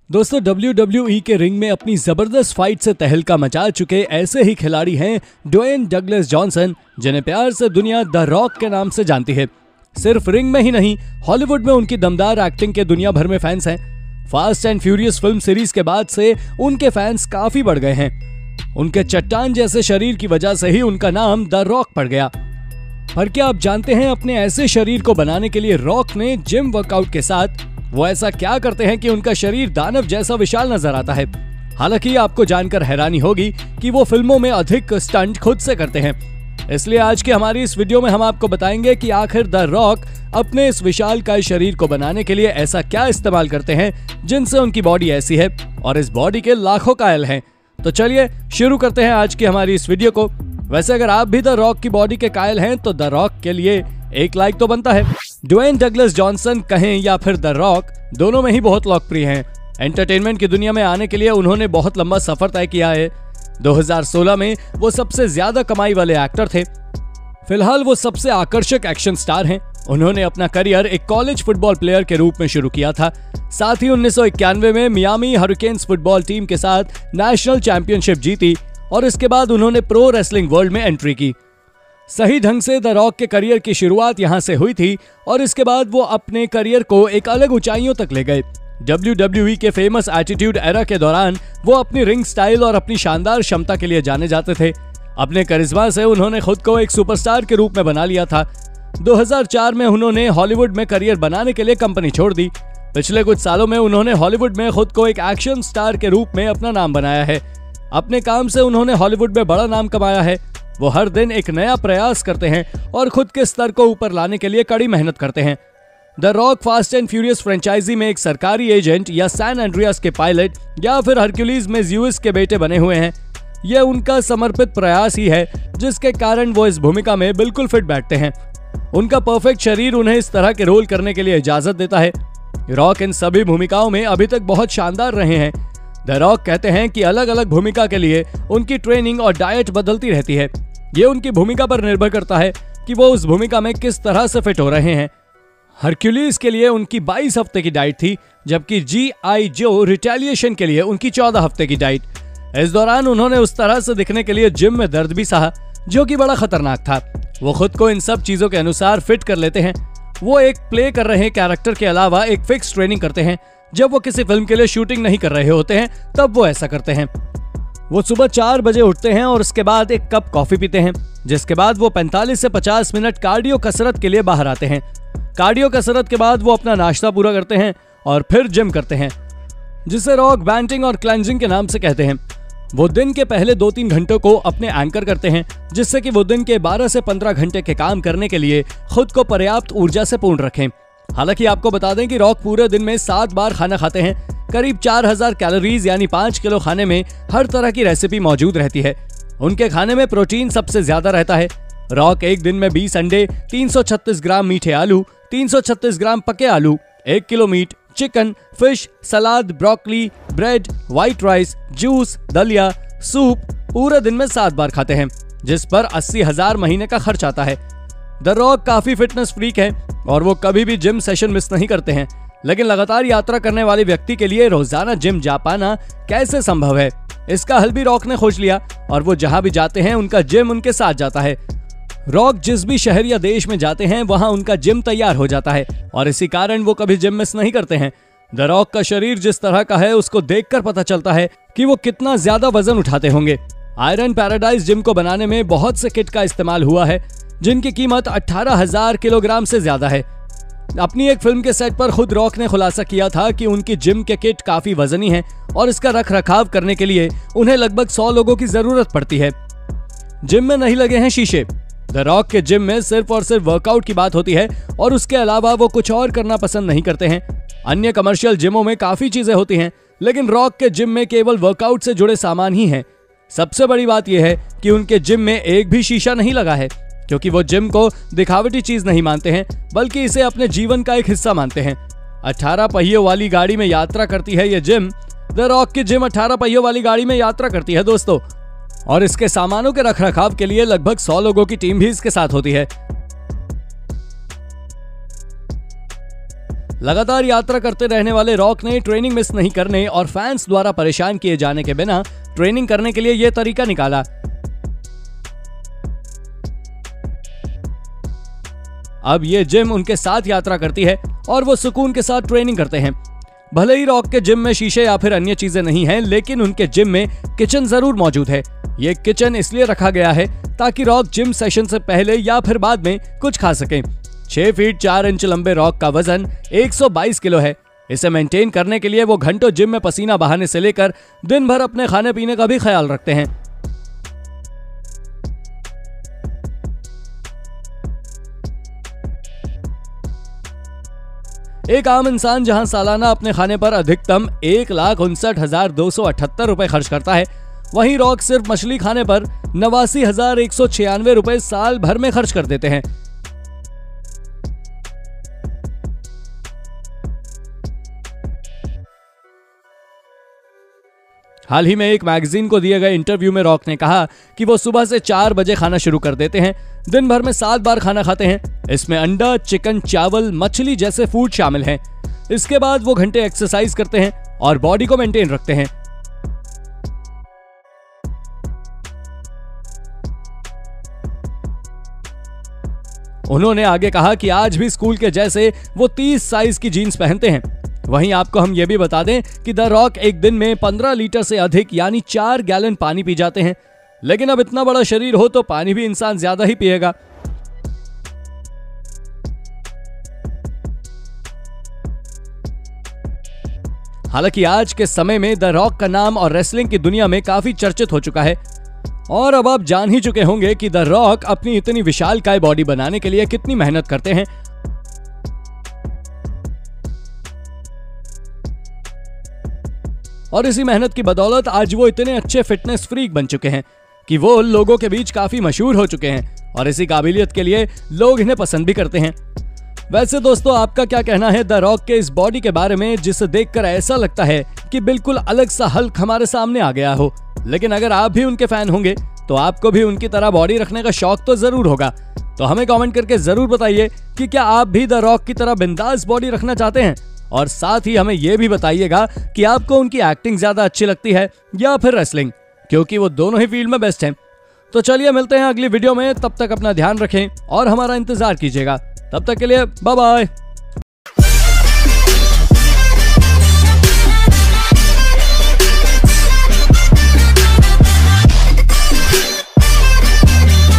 दोस्तों WWE के ring में अपनी जबरदस्त फाइट से तहलका मचा चुके ऐसे ही खिलाड़ी हैं ड्वेन डगलस जॉनसन, जिन्हें प्यार से दुनिया द रॉक के नाम से जानती है। सिर्फ रिंग में ही नहीं, हॉलीवुड में उनकी दमदार एक्टिंग के दुनिया भर में फैंस हैं। Fast and furious film series के बाद से उनके फैंस काफी बढ़ गए हैं। उनके चट्टान जैसे शरीर की वजह से ही उनका नाम द रॉक पड़ गया। पर क्या आप जानते हैं, अपने ऐसे शरीर को बनाने के लिए रॉक ने जिम वर्कआउट के साथ वो ऐसा क्या करते हैं कि उनका शरीर दानव जैसा विशाल नजर आता है। हालांकि आपको जानकर हैरानी होगी कि वो फिल्मों में अधिक स्टंट खुद से करते हैं। इसलिए आज की हमारी इस वीडियो में हम आपको बताएंगे कि आखिर द रॉक अपने इस विशालकाय शरीर को बनाने के लिए ऐसा क्या इस्तेमाल करते हैं जिनसे उनकी बॉडी ऐसी है, और इस बॉडी के लाखों कायल हैं। तो चलिए शुरू करते हैं आज की हमारी इस वीडियो को। वैसे अगर आप भी द रॉक की बॉडी के कायल हैं तो द रॉक के लिए एक लाइक तो बनता है। ड्वेन डगलस जॉनसन कहें या फिर द रॉक, दोनों में ही बहुत लोकप्रिय हैं। एंटरटेनमेंट की दुनिया में आने के लिए उन्होंने बहुत लंबा सफर तय किया है। 2016 में वो सबसे ज्यादा कमाई वाले एक्टर थे। फिलहाल वो सबसे आकर्षक एक्शन स्टार हैं। उन्होंने अपना करियर एक कॉलेज फुटबॉल प्लेयर के रूप में शुरू किया था। साथ ही 1991 में मियामी हरिकेन्स फुटबॉल टीम के साथ नेशनल चैंपियनशिप जीती और इसके बाद उन्होंने प्रो रेसलिंग वर्ल्ड में एंट्री की। सही ढंग से द रॉक के करियर की शुरुआत यहां से हुई थी और इसके बाद वो अपने करियर को एक अलग ऊंचाइयों तक ले गए। WWE के फेमस एटीट्यूड एरा के दौरान वो अपनी रिंग स्टाइल और अपनी शानदार क्षमता के लिए जाने जाते थे। अपने करिश्मा से उन्होंने खुद को एक सुपरस्टार के रूप में बना लिया था। 2004 में उन्होंने हॉलीवुड में करियर बनाने के लिए कंपनी छोड़ दी। पिछले कुछ सालों में उन्होंने हॉलीवुड में खुद को एक एक्शन स्टार के रूप में अपना नाम बनाया है। अपने काम से उन्होंने हॉलीवुड में बड़ा नाम कमाया है। वो हर दिन एक नया प्रयास करते हैं और खुद के स्तर को ऊपर लाने के लिए कड़ी मेहनत करते हैं। The Rock Fast and Furious franchise में एक सरकारी एजेंट या सैन एंड्रियास के पायलट या फिर हरक्यूलिस में ज़्यूस के बेटे बने हुए हैं। यह उनका समर्पित प्रयास ही है जिसके कारण वो इस भूमिका में बिल्कुल फिट बैठते हैं। उनका परफेक्ट शरीर उन्हें इस तरह के रोल करने के लिए इजाजत देता है। रॉक इन सभी भूमिकाओं में अभी तक बहुत शानदार रहे हैं। द रॉक कहते हैं कि अलग अलग भूमिका के लिए उनकी ट्रेनिंग और डाइट बदलती रहती है। ये उनकी भूमिका पर निर्भर करता है कि वो उस भूमिका में किस तरह से फिट हो रहे हैं। हरक्यूलिस के लिए उनकी 22 हफ्ते की डाइट थी, जबकि G.I. जो रिटेलिएशन के लिए उनकी 14 हफ्ते की डाइट। इस दौरान उन्होंने उस तरह से दिखने के लिए जिम में दर्द भी सहा, जो कि बड़ा खतरनाक था। वो खुद को इन सब चीजों के अनुसार फिट कर लेते हैं। वो एक प्ले कर रहे कैरेक्टर के अलावा एक फिक्स ट्रेनिंग करते हैं। जब वो किसी फिल्म के लिए शूटिंग नहीं कर रहे होते हैं तब वो ऐसा करते हैं। वो सुबह 4 बजे उठते हैं और उसके बाद एक कप कॉफी पीते हैं, जिसके बाद वो 45 से 50 मिनट कार्डियो कसरत के लिए बाहर आते हैं। कार्डियो कसरत के बाद वो अपना नाश्ता पूरा करते हैं और फिर जिम करते हैं, जिसे रॉक बैंटिंग और क्लेंजिंग के नाम से कहते हैं। वो दिन के पहले 2-3 घंटों को अपने एंकर करते हैं, जिससे कि वो दिन के 12 से 15 घंटे के काम करने के लिए खुद को पर्याप्त ऊर्जा से पूर्ण रखें। हालांकि आपको बता दें कि रॉक पूरे दिन में 7 बार खाना खाते हैं। करीब 4000 कैलोरीज यानी 5 किलो खाने में हर तरह की रेसिपी मौजूद रहती है। उनके खाने में प्रोटीन सबसे ज्यादा रहता है। रॉक एक दिन में 20 अंडे, 336 ग्राम मीठे आलू, 336 ग्राम पके आलू, 1 kilo meat, chicken, fish, salad, broccoli, bread, white rice, juice, दलिया, सूप पूरे दिन में 7 बार खाते हैं, जिस पर 80,000 महीने का खर्च आता है। द रॉक काफी फिटनेस फ्रीक है और वो कभी भी जिम सेशन मिस नहीं करते हैं। लेकिन लगातार यात्रा करने वाले व्यक्ति के लिए रोजाना जिम जा पाना कैसे संभव है, इसका हल भी रॉक ने खोज लिया और वो जहां भी जाते हैं उनका जिम उनके साथ जाता है। रॉक जिस भी शहर या देश में जाते हैं वहां उनका जिम तैयार हो जाता है और इसी कारण वो कभी जिम मिस नहीं करते हैं। द रॉक का शरीर जिस तरह का है उसको देखकर पता चलता है कि वो कितना ज्यादा वजन उठाते होंगे। आयरन पैराडाइज जिम को बनाने में बहुत से किट का इस्तेमाल हुआ है, जिनकी कीमत 18,000 किलोग्राम से ज्यादा है। अपनी एक फिल्म के सेट पर खुद रॉक ने खुलासा किया था कि उनकी जिम के किट काफी वजनी है और इसका रख रखाव करने के लिए उन्हें लगभग 100 लोगों की जरूरत पड़ती है। जिम में नहीं लगे हैं शीशे। द रॉक के जिम में सिर्फ और सिर्फ वर्कआउट की बात होती है और उसके अलावा वो कुछ और करना पसंद नहीं करते हैं। अन्य कमर्शियल जिमों में काफी चीजें होती हैं, लेकिन रॉक के जिम में केवल वर्कआउट से जुड़े सामान ही हैं। सबसे बड़ी बात यह है कि उनके जिम में एक भी शीशा नहीं लगा है, क्योंकि वो जिम को दिखावटी चीज नहीं मानते हैं, बल्कि इसे अपने जीवन का एक हिस्सा मानते हैं। 18 पहियों वाली गाड़ी में यात्रा करती है ये जिम। द रॉक की जिम 18 पहियों वाली गाड़ी में यात्रा करती है दोस्तों, और इसके सामानों के रखरखाव के लिए लगभग 100 लोगों की टीम भी इसके साथ होती है। लगातार यात्रा करते रहने वाले रॉक ने ट्रेनिंग मिस नहीं करने और फैंस द्वारा परेशान किए जाने के बिना ट्रेनिंग करने के लिए यह तरीका निकाला। अब ये जिम उनके साथ यात्रा करती है और वो सुकून के साथ ट्रेनिंग करते हैं। भले ही रॉक के जिम में शीशे या फिर अन्य चीजें नहीं हैं, लेकिन उनके जिम में किचन जरूर मौजूद है। ये किचन इसलिए रखा गया है ताकि रॉक जिम सेशन से पहले या फिर बाद में कुछ खा सकें। 6 फीट 4 इंच लंबे रॉक का वजन 122 किलो है। इसे मेंटेन करने के लिए वो घंटों जिम में पसीना बहाने से लेकर दिन भर अपने खाने पीने का भी ख्याल रखते हैं। एक आम इंसान जहां सालाना अपने खाने पर अधिकतम 1,59,278 रुपए खर्च करता है, वहीं रॉक सिर्फ मछली खाने पर 89,196 रुपए साल भर में खर्च कर देते हैं। हाल ही में एक मैगजीन को दिए गए इंटरव्यू में रॉक ने कहा कि वो सुबह से 4 बजे खाना शुरू कर देते हैं। दिन भर में 7 बार खाना खाते हैं। इसमें अंडा, चिकन, चावल, मछली जैसे फूड शामिल हैं। इसके बाद वो घंटे एक्सरसाइज करते हैं और बॉडी को मेंटेन रखते हैं। उन्होंने आगे कहा कि आज भी स्कूल के जैसे वो 30 साइज की जीन्स पहनते हैं। वहीं आपको हम ये भी बता दें कि द रॉक एक दिन में 15 लीटर से अधिक यानी 4 गैलन पानी पी जाते हैं। लेकिन अब इतना बड़ा शरीर हो तो पानी भी इंसान ज्यादा ही पिएगा। हालांकि आज के समय में द रॉक का नाम और रेसलिंग की दुनिया में काफी चर्चित हो चुका है और अब आप जान ही चुके होंगे कि द रॉक अपनी इतनी विशालकाय बॉडी बनाने के लिए कितनी मेहनत करते हैं। और इसी मेहनत की बदौलत आज वो इतने अच्छे फिटनेस फ्रीक बन चुके हैं कि वो लोगों के बीच काफी मशहूर हो चुके हैं और इसी काबिलियत के लिए लोग इन्हें पसंद भी करते हैं। वैसे दोस्तों, आपका क्या कहना है द रॉक के इस बॉडी के बारे में, जिसे देखकर ऐसा लगता है कि बिल्कुल अलग सा हल्क हमारे सामने आ गया हो। लेकिन अगर आप भी उनके फैन होंगे तो आपको भी उनकी तरह बॉडी रखने का शौक तो जरूर होगा। तो हमें कमेंट करके जरूर बताइए कि क्या आप भी द रॉक की तरह बिंदास बॉडी रखना चाहते हैं, और साथ ही हमें यह भी बताइएगा कि आपको उनकी एक्टिंग ज्यादा अच्छी लगती है या फिर रेसलिंग, क्योंकि वो दोनों ही फील्ड में बेस्ट हैं। तो चलिए मिलते हैं अगली वीडियो में, तब तक अपना ध्यान रखें और हमारा इंतजार कीजिएगा। तब तक के लिए बाय बाय।